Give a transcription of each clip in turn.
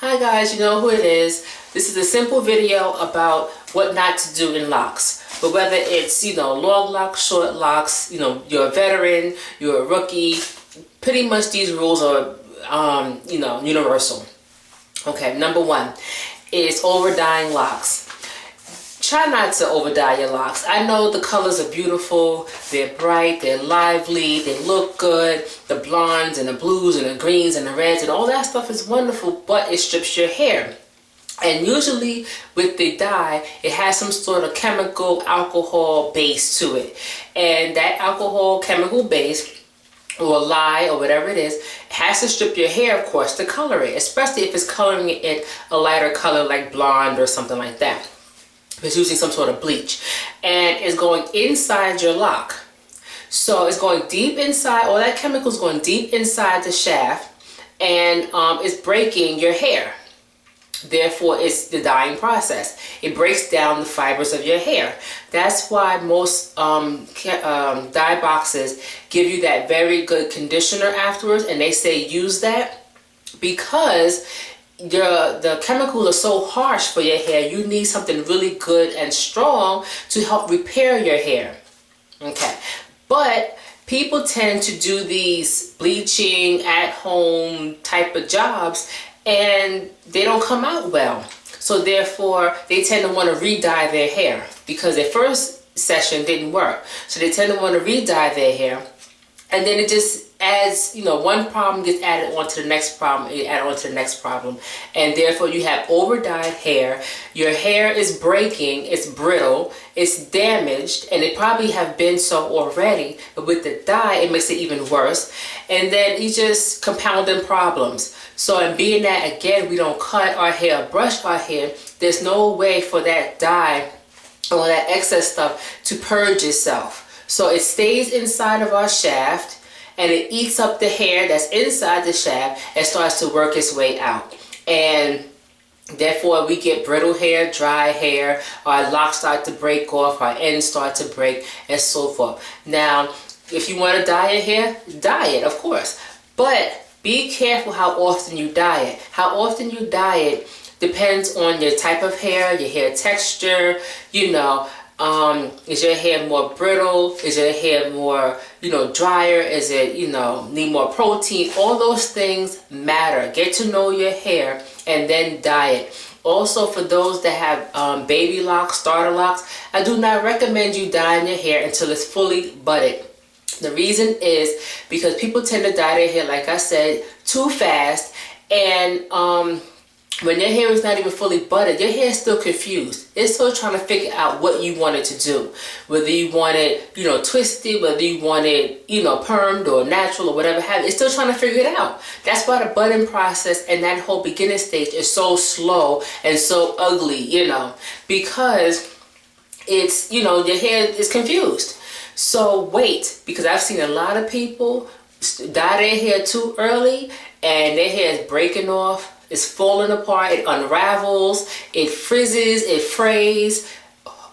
Hi guys, you know who it is. This is a simple video about what not to do in locks. But whether it's, long locks, short locks, you're a veteran, you're a rookie, pretty much these rules are, universal. Okay, number one is over dyeing locks. Try not to over dye your locks. I know the colors are beautiful, they're bright, they're lively, they look good. The blondes and the blues and the greens and the reds and all that stuff is wonderful, but it strips your hair. And usually with the dye, it has some sort of chemical alcohol base to it. And that alcohol chemical base or lye or whatever it is has to strip your hair, of course, to color it, especially if it's coloring it a lighter color like blonde or something like that. It's using some sort of bleach, and it's going inside your lock. So it's going deep inside, all that chemical is going deep inside the shaft, and it's breaking your hair. Therefore, it's the dyeing process. It breaks down the fibers of your hair. That's why most dye boxes give you that very good conditioner afterwards, and they say use that because the chemicals are so harsh for your hair. You need something really good and strong to help repair your hair. Okay, but people tend to do these bleaching at home type of jobs and they don't come out well. So therefore they tend to want to re-dye their hair because their first session didn't work. So they tend to want to re-dye their hair, and then it just adds, one problem gets added onto the next problem, you add on to the next problem, and therefore you have over dyed hair. Your hair is breaking, it's brittle, it's damaged, and it probably have been so already, but with the dye it makes it even worse, and then you just compounding problems. So in being that, again, we don't cut our hair, brush our hair, there's no way for that dye or that excess stuff to purge itself. So it stays inside of our shaft, and it eats up the hair that's inside the shaft and starts to work its way out. And therefore we get brittle hair, dry hair, our locks start to break off, our ends start to break, and so forth. Now, if you want to dye your hair, dye it, of course. But be careful how often you dye it. How often you dye it depends on your type of hair, your hair texture, is your hair more brittle? Is your hair more, drier? Is it, need more protein? All those things matter. Get to know your hair and then dye it. Also, for those that have baby locks, starter locks, I do not recommend you dyeing your hair until it's fully budded. The reason is because people tend to dye their hair, like I said, too fast, and when your hair is not even fully budded, your hair is still confused. It's still trying to figure out what you want it to do. Whether you want it, twisted, whether you want it, permed or natural or whatever have it. It's still trying to figure it out. That's why the budding process and that whole beginning stage is so slow and so ugly, because it's, your hair is confused. So wait, because I've seen a lot of people dye their hair too early and their hair is breaking off. It's falling apart, it unravels, it frizzes, it frays,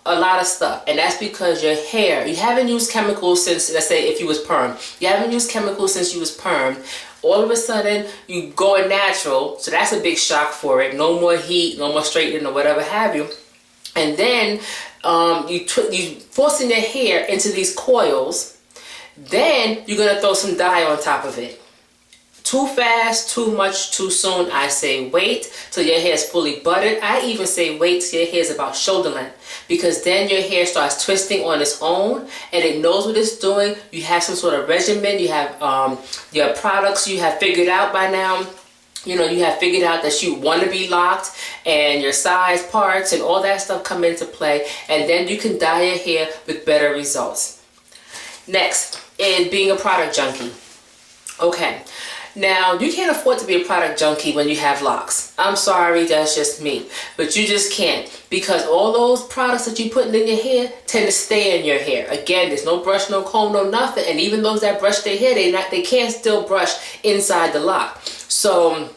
a lot of stuff. And that's because your hair, you haven't used chemicals since, let's say if you was perm, you haven't used chemicals since you was perm. All of a sudden, you going natural, so that's a big shock for it. No more heat, no more straightening or whatever have you. And then you forcing your hair into these coils, then you're going to throw some dye on top of it. Too fast, too much, too soon. I say wait till your hair is fully budded. I even say wait till your hair is about shoulder length, because then your hair starts twisting on its own and it knows what it's doing. You have some sort of regimen. You have your products you have figured out by now. You have figured out that you want to be locked, and your size, parts, and all that stuff come into play, and then you can dye your hair with better results. Next is being a product junkie. Okay. Now, you can't afford to be a product junkie when you have locks. I'm sorry, that's just me. But you just can't, because all those products that you put in your hair tend to stay in your hair. Again, there's no brush, no comb, no nothing. And even those that brush their hair, they can't still brush inside the lock. So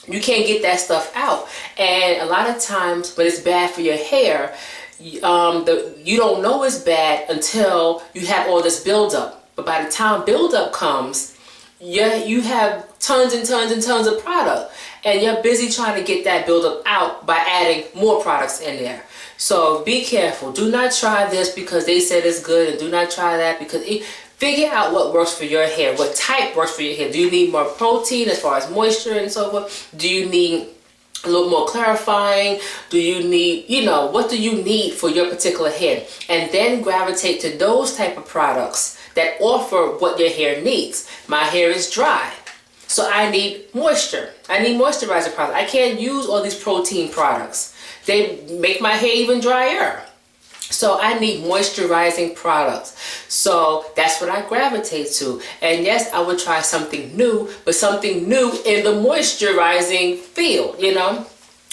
you can't get that stuff out. And a lot of times when it's bad for your hair, you don't know it's bad until you have all this buildup. But by the time buildup comes, you have tons and tons and tons of product, and you're busy trying to get that buildup out by adding more products in there. So be careful. Do not try this because they said it's good, and do not try that because figure out what works for your hair. What type works for your hair? Do you need more protein as far as moisture and so forth? Do you need a little more clarifying? Do you need, what do you need for your particular hair? And then gravitate to those type of products that offer what your hair needs. My hair is dry, so I need moisture. I need moisturizing products. I can't use all these protein products. They make my hair even drier. So I need moisturizing products. So that's what I gravitate to. And yes, I would try something new, but something new in the moisturizing field,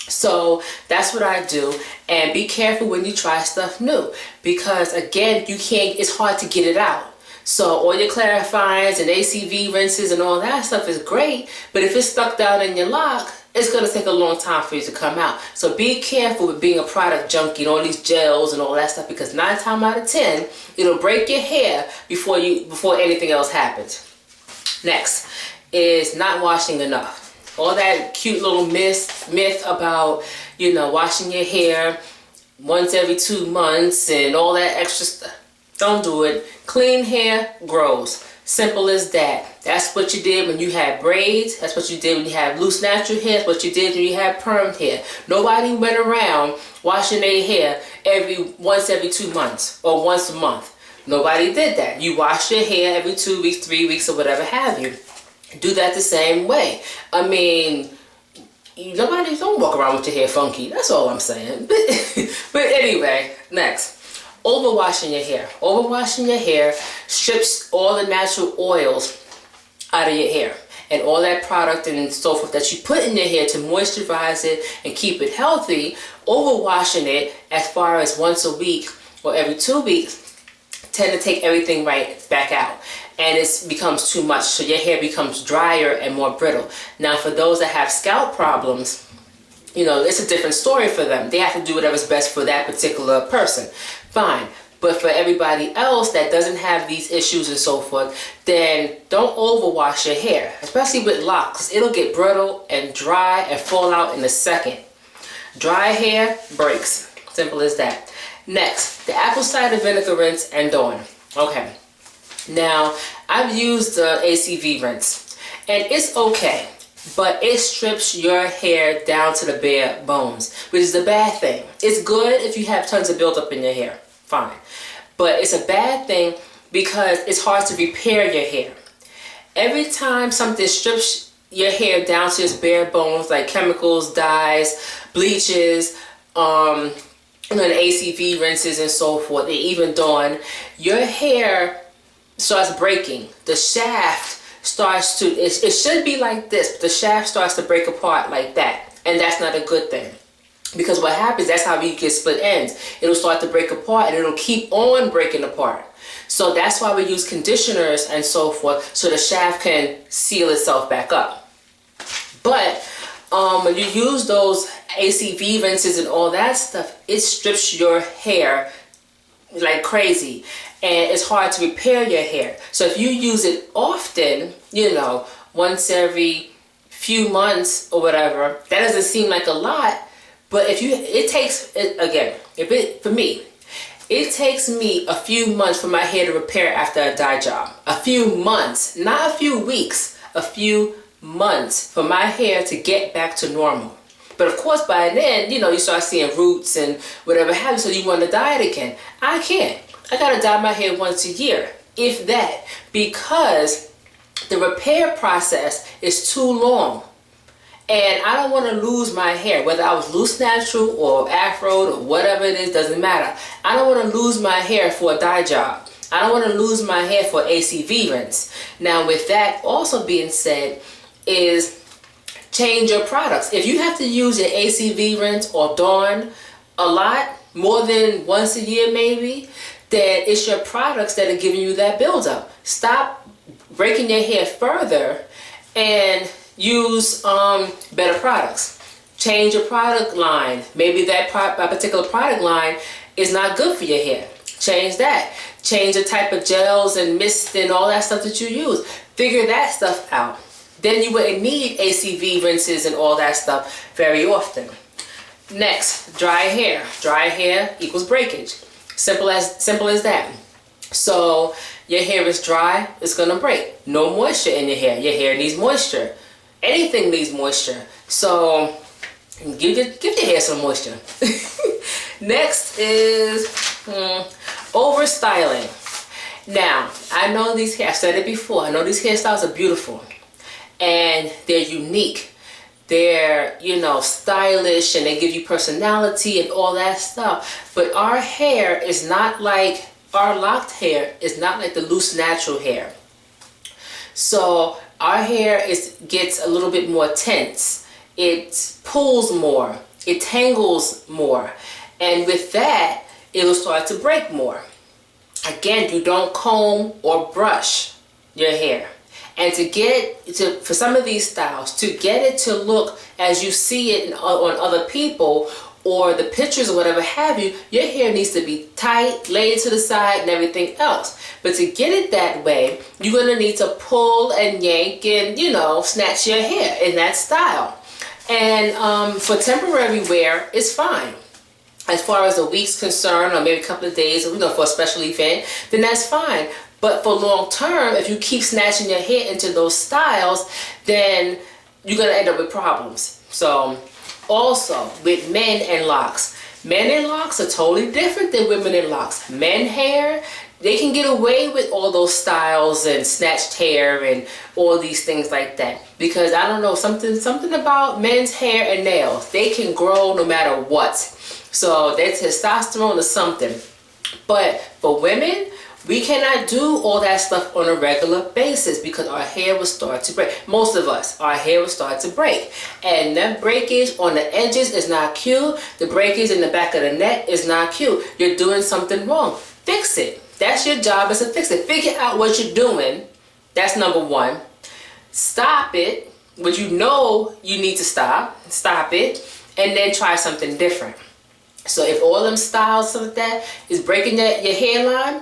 So that's what I do. And be careful when you try stuff new, because again, it's hard to get it out. So all your clarifyings and ACV rinses and all that stuff is great, but if it's stuck down in your lock, it's going to take a long time for you to come out. So be careful with being a product junkie and all these gels and all that stuff, because 9 times out of 10, it'll break your hair before anything else happens. Next is not washing enough. All that cute little myth about, washing your hair once every 2 months and all that extra stuff. Don't do it. Clean hair grows. Simple as that. That's what you did when you had braids. That's what you did when you had loose natural hair. That's what you did when you had permed hair. Nobody went around washing their hair once every 2 months or once a month. Nobody did that. You wash your hair every 2 weeks, 3 weeks, or whatever have you. Do that the same way. I mean, nobody don't walk around with your hair funky. That's all I'm saying. But anyway, next. Overwashing your hair. Overwashing your hair strips all the natural oils out of your hair, and all that product and so forth that you put in your hair to moisturize it and keep it healthy. Overwashing it as far as once a week or every 2 weeks tend to take everything right back out, and it becomes too much, so your hair becomes drier and more brittle. Now for those that have scalp problems, it's a different story for them. They have to do whatever's best for that particular person. Fine. But for everybody else that doesn't have these issues and so forth, then don't overwash your hair, especially with locks. It'll get brittle and dry and fall out in a second. Dry hair breaks. Simple as that. Next, the apple cider vinegar rinse and Dawn. Okay. Now, I've used the ACV rinse, and it's okay. But it strips your hair down to the bare bones, which is a bad thing. It's good if you have tons of buildup in your hair, fine. But it's a bad thing because it's hard to repair your hair. Every time something strips your hair down to its bare bones, like chemicals, dyes, bleaches, the ACV rinses and so forth, and even Dawn, your hair starts breaking. The shaft starts to, it should be like this, but the shaft starts to break apart like that, and that's not a good thing, because what happens, that's how you get split ends. It'll start to break apart, and it'll keep on breaking apart. So that's why we use conditioners and so forth, so the shaft can seal itself back up. But when you use those ACV rinses and all that stuff, it strips your hair like crazy, and it's hard to repair your hair. So if you use it often, once every few months or whatever, that doesn't seem like a lot, but it takes me a few months for my hair to repair after a dye job. A few months, not a few weeks, a few months for my hair to get back to normal. But of course, by then, you start seeing roots and whatever happens, so you want to dye it again. I can't. I gotta dye my hair once a year, if that, because the repair process is too long. And I don't want to lose my hair, whether I was loose natural or afro or whatever it is, doesn't matter. I don't want to lose my hair for a dye job. I don't want to lose my hair for ACV rinse. Now with that also being said, is change your products. If you have to use your ACV rinse or Dawn a lot, more than once a year maybe, then it's your products that are giving you that buildup. Stop breaking your hair further and use better products. Change your product line. Maybe that particular product line is not good for your hair. Change that. Change the type of gels and mist and all that stuff that you use. Figure that stuff out. Then you wouldn't need ACV rinses and all that stuff very often. Next, dry hair. Dry hair equals breakage. Simple as that. So your hair is dry, it's gonna break. No moisture in your hair. Your hair needs moisture. Anything needs moisture. So give your hair some moisture. Next is over styling. Now, I know I've said it before, I know these hairstyles are beautiful and they're unique. They're, stylish, and they give you personality and all that stuff. But our hair is not like, our locked hair is not like the loose natural hair. So our hair gets a little bit more tense. It pulls more. It tangles more. And with that, it will start to break more. Again, you don't comb or brush your hair. And for some of these styles, to get it to look as you see it on other people or the pictures or whatever have you, your hair needs to be tight, laid to the side and everything else. But to get it that way, you're going to need to pull and yank and, snatch your hair in that style. And for temporary wear, it's fine. As far as a week's concerned, or maybe a couple of days, for a special event, then that's fine. But for long term, if you keep snatching your hair into those styles, then you're going to end up with problems. So also with men and locks. Men and locks are totally different than women and locks. Men hair, they can get away with all those styles and snatched hair and all these things like that. Because I don't know, something about men's hair and nails. They can grow no matter what. So that's testosterone or something. But for women, we cannot do all that stuff on a regular basis because our hair will start to break. Most of us, our hair will start to break. And that breakage on the edges is not cute. The breakage in the back of the neck is not cute. You're doing something wrong. Fix it. That's your job, is to fix it. Figure out what you're doing. That's number one. Stop it. What you need to stop. Stop it. And then try something different. So if all them styles like that is breaking your hairline,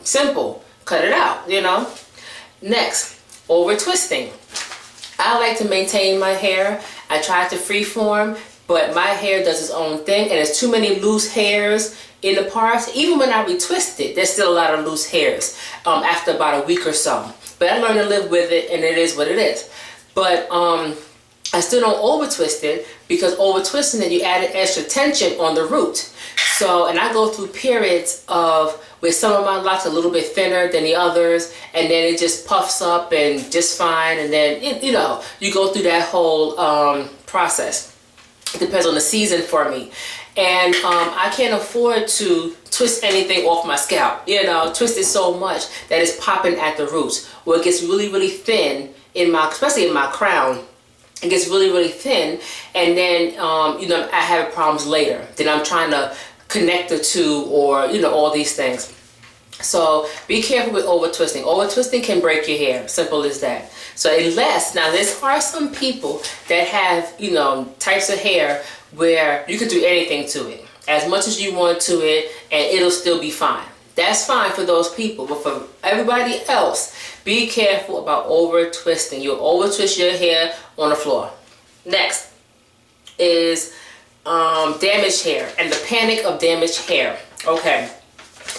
simple. Cut it out, Next, over twisting. I like to maintain my hair. I try to freeform, but my hair does its own thing, and there's too many loose hairs in the parts. Even when I retwist it, there's still a lot of loose hairs after about a week or so. But I learned to live with it, and it is what it is. But I still don't over twist it, because over twisting it, you added extra tension on the root. So, and I go through periods of where some of my locks are a little bit thinner than the others, and then it just puffs up and just fine, and then you go through that whole process. It depends on the season for me. And I can't afford to twist anything off my scalp. Twist it so much that it's popping at the roots, or it gets really, really thin especially in my crown. It gets really, really thin, and then I have problems later. Then I'm trying to connect the two, or all these things. So be careful with over twisting. Over twisting can break your hair. Simple as that. So now there are some people that have types of hair where you can do anything to it, as much as you want to it, and it'll still be fine. That's fine for those people, but for everybody else, be careful about over twisting. You'll over twist your hair on the floor. Next is damaged hair and the panic of damaged hair. Okay.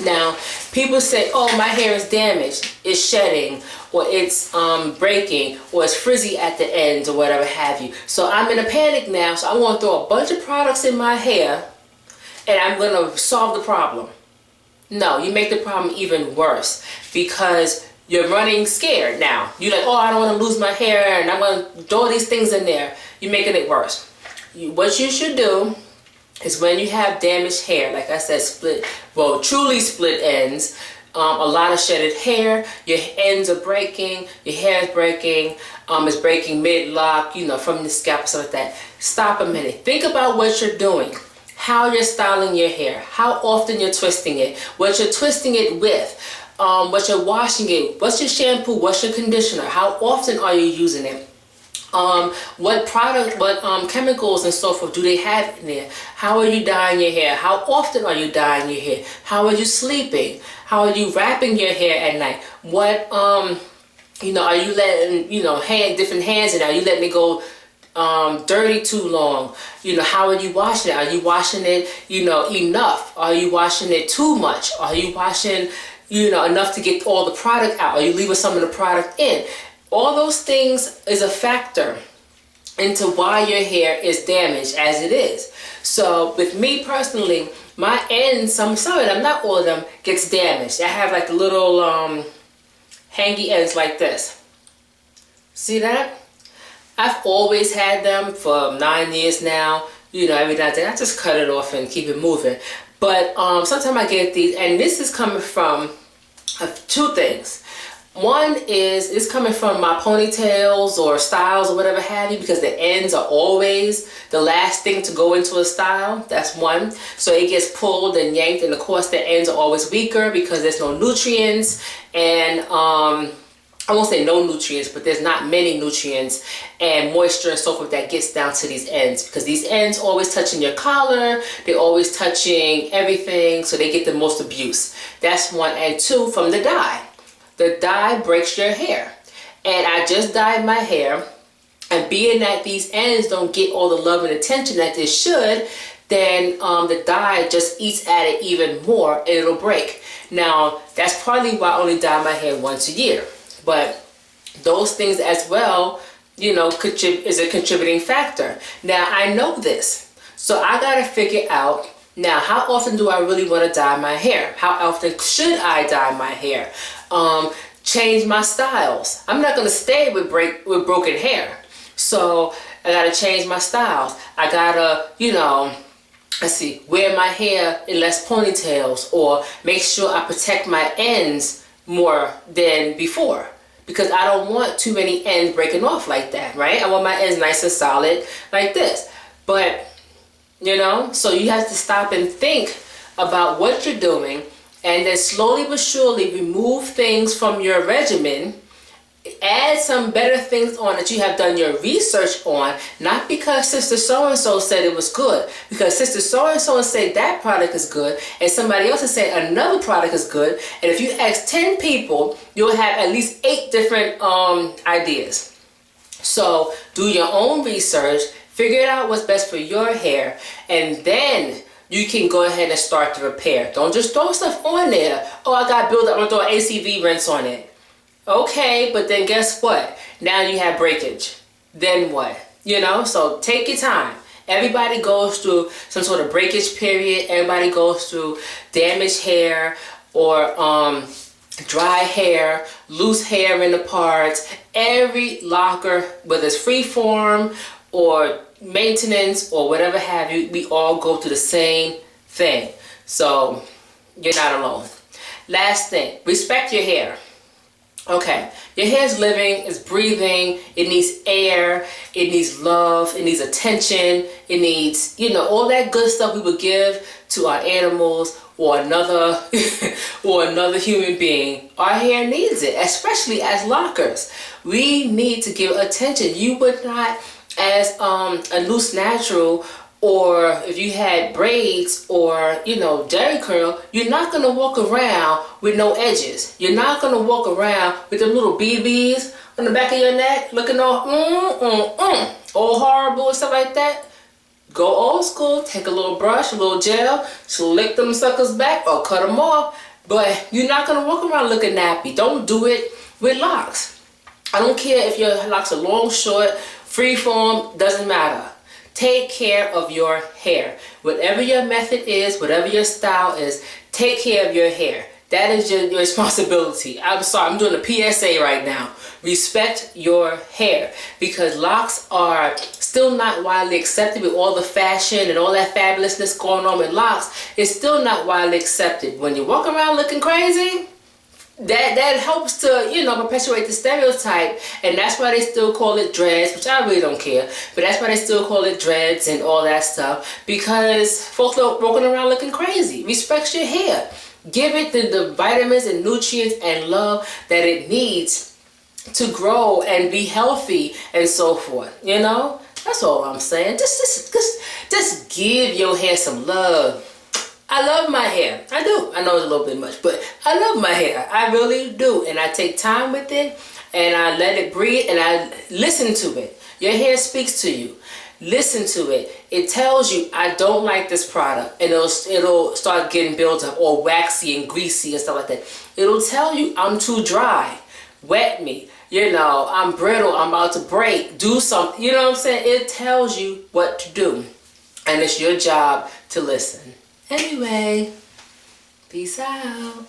Now, people say, oh, my hair is damaged, it's shedding, or it's breaking, or it's frizzy at the ends, or whatever have you. So I'm in a panic now, so I want to throw a bunch of products in my hair, and I'm going to solve the problem. No, you make the problem even worse, because you're running scared now. You're like, oh, I don't want to lose my hair, and I'm going to throw these things in there. You're making it worse. What you should do is, when you have damaged hair, like I said, truly split ends, a lot of shedded hair, your ends are breaking, your hair is breaking, it's breaking mid-lock, from the scalp, stuff like that. Stop a minute. Think about what you're doing, how you're styling your hair, how often you're twisting it, what you're twisting it with, what you're washing it, what's your shampoo, what's your conditioner, how often are you using it? What chemicals and so forth do they have in there? How are you dyeing your hair? How often are you dyeing your hair? How are you sleeping? How are you wrapping your hair at night? What, are you letting, different hands in? Are you letting it go dirty too long? How are you washing it? Are you washing it, enough? Are you washing it too much? Are you washing, enough to get all the product out? Are you leaving some of the product in? All those things is a factor into why your hair is damaged as it is. So with me personally, my ends, some of them, not all of them, gets damaged. I have like the little hangy ends like this. See that? I've always had them for 9 years now. Every now and then I just cut it off and keep it moving. But sometimes I get these, and this is coming from two things. One is it's coming from my ponytails or styles or whatever have you, because the ends are always the last thing to go into a style. That's one. So it gets pulled and yanked, and of course the ends are always weaker because there's no nutrients, and I won't say no nutrients, but there's not many nutrients and moisture and so forth that gets down to these ends, because these ends always touching your collar, they're always touching everything, so they get the most abuse. That's one. And two, from the dye. The dye breaks your hair. And I just dyed my hair, and being that these ends don't get all the love and attention that they should, then the dye just eats at it even more and it'll break. Now, that's probably why I only dye my hair once a year. But those things as well, is a contributing factor. Now, I know this. So I got to figure out, now, how often do I really want to dye my hair? How often should I dye my hair? Change my styles. I'm not going to stay with broken hair. So I got to change my styles. I got to, wear my hair in less ponytails, or make sure I protect my ends more than before, because I don't want too many ends breaking off like that, right? I want my ends nice and solid like this. But, so you have to stop and think about what you're doing, and then slowly but surely remove things from your regimen. Add some better things on that you have done your research on, not because Sister So-and-so said it was good, because Sister So-and-so said that product is good, and somebody else is saying another product is good, and if you ask 10 people, you'll have at least 8 different ideas. So do your own research, figure out what's best for your hair, and then you can go ahead and start the repair. Don't just throw stuff on there. Oh, I got build up, I'm gonna throw an ACV rinse on it. Okay, but then guess what? Now you have breakage. Then what? So take your time. Everybody goes through some sort of breakage period. Everybody goes through damaged hair, or dry hair, loose hair in the parts. Every locker, whether it's freeform or maintenance or whatever have you, we all go through the same thing. So you're not alone. Last thing, respect your hair. Okay, your hair is living, it's breathing, it needs air, it needs love, it needs attention, it needs, all that good stuff we would give to our animals or another or another human being. Our hair needs it, especially as lockers. We need to give attention. You would not, as a loose natural, or if you had braids or Jerry curl, you're not going to walk around with no edges. You're not going to walk around with them little BBs on the back of your neck looking all all horrible and stuff like that. Go old school, take a little brush, a little gel, slick them suckers back or cut them off. But you're not going to walk around looking nappy. Don't do it with locks. I don't care if your locks are long, short, freeform, doesn't matter. Take care of your hair. Whatever your method is, whatever your style is, take care of your hair. That is your responsibility. I'm sorry, I'm doing a PSA right now. Respect your hair, because locks are still not widely accepted with all the fashion and all that fabulousness going on with locks. It's still not widely accepted. When you walk around looking crazy, that helps to, perpetuate the stereotype, and that's why they still call it dreads, which I really don't care, but that's why they still call it dreads and all that stuff, because folks are walking around looking crazy. Respect your hair. Give it the vitamins and nutrients and love that it needs to grow and be healthy and so forth. That's all I'm saying. Just give your hair some love. I love my hair. I do. I know it's a little bit much, but I love my hair. I really do. And I take time with it and I let it breathe and I listen to it. Your hair speaks to you. Listen to it. It tells you, I don't like this product. And it'll start getting built up all waxy and greasy and stuff like that. It'll tell you, I'm too dry. Wet me. You know, I'm brittle. I'm about to break. Do something. You know what I'm saying? It tells you what to do. And it's your job to listen. Anyway, peace out.